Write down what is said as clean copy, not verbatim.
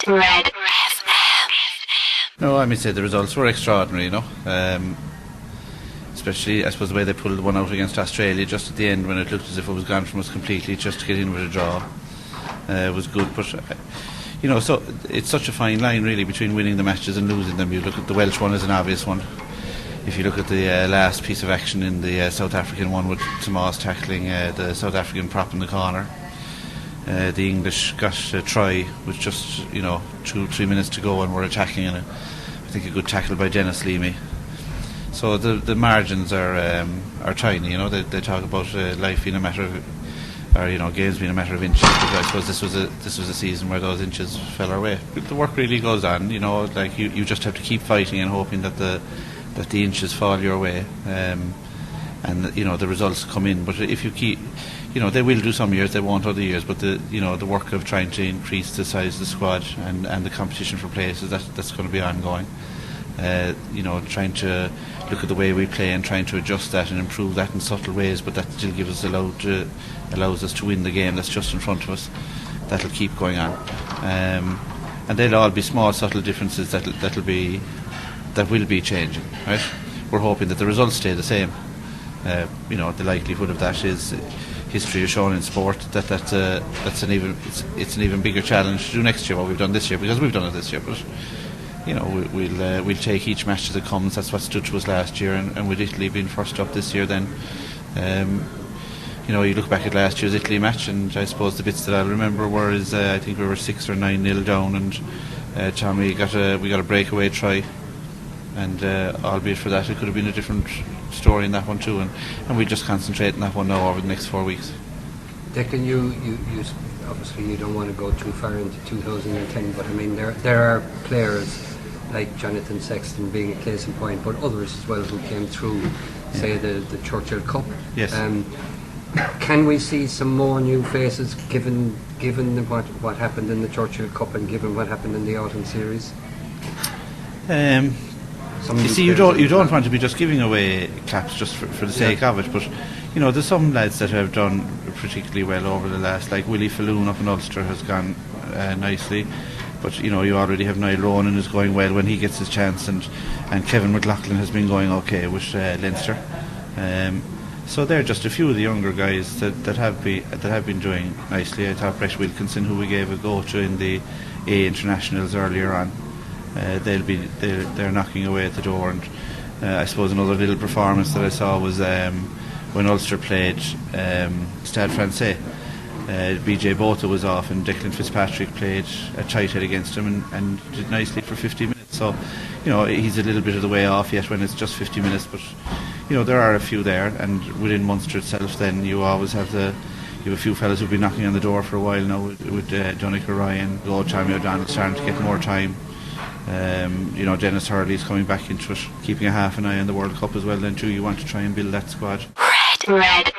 Red. No, I mean, say the results were extraordinary, especially, I suppose, the way they pulled one out against Australia just at the end when it looked as if it was gone from us completely, just to get in with a draw. Was good, but so it's such a fine line really between winning the matches and losing them. You look at the Welsh one as an obvious one. If you look at the last piece of action in the South African one with Tomas tackling the South African prop in the corner, the English got a try with just 2-3 minutes to go and were attacking, and I think a good tackle by Dennis Leamy. So the margins are tiny. They talk about life being a matter of, or games being a matter of inches. But I suppose this was a season where those inches fell our way. The work really goes on. Like you just have to keep fighting and hoping that the inches fall your way, and the results come in. But if you keep, they will do some years, they won't other years. But the work of trying to increase the size of the squad and the competition for places, that's going to be ongoing. Trying to look at the way we play and trying to adjust that and improve that in subtle ways, but that still allows us to win the game that's just in front of us. That'll keep going on, and they'll all be small, subtle differences that will be changing. Right? We're hoping that the results stay the same. The likelihood of that is history has shown in sport that's an even bigger challenge to do next year what we've done this year, because we've done it this year. But we'll take each match as it comes. That's what stood to us last year, and with Italy being first up this year, then you look back at last year's Italy match, and I suppose the bits that I'll remember were I think we were 6 or 9-0 down, and Tommy got a breakaway try, and albeit for that it could have been a different story in that one too, and we just concentrate on that one now over the next 4 weeks. Declan, you obviously you don't want to go too far into 2010, but I mean there are players like Jonathan Sexton being a case in point, but others as well who came through, say the Churchill Cup. Yes. Can we see some more new faces given what happened in the Churchill Cup and given what happened in the autumn series? You see, you don't want to be just giving away caps just for the sake of it, but there's some lads that have done particularly well over the last, like Willie Falloon up in Ulster has gone nicely. But you already have Niall Ronan who's going well when he gets his chance, and Kevin McLaughlin has been going okay with Leinster. So they're just a few of the younger guys that have been doing nicely. I thought Brett Wilkinson, who we gave a go to in the A internationals earlier on, they're knocking away at the door. And I suppose another little performance that I saw was when Ulster played Stade Francais. BJ Botha was off, and Declan Fitzpatrick played a tight head against him and did nicely for 50 minutes. So, he's a little bit of the way off yet when it's just 50 minutes, but there are a few there, and within Munster itself then you always have you have a few fellas who've been knocking on the door for a while now with Donegal Ryan, Tommy O'Donnell starting to get more time. Dennis Hurley's coming back into it, keeping a half an eye on the World Cup as well then too. You want to try and build that squad. Red.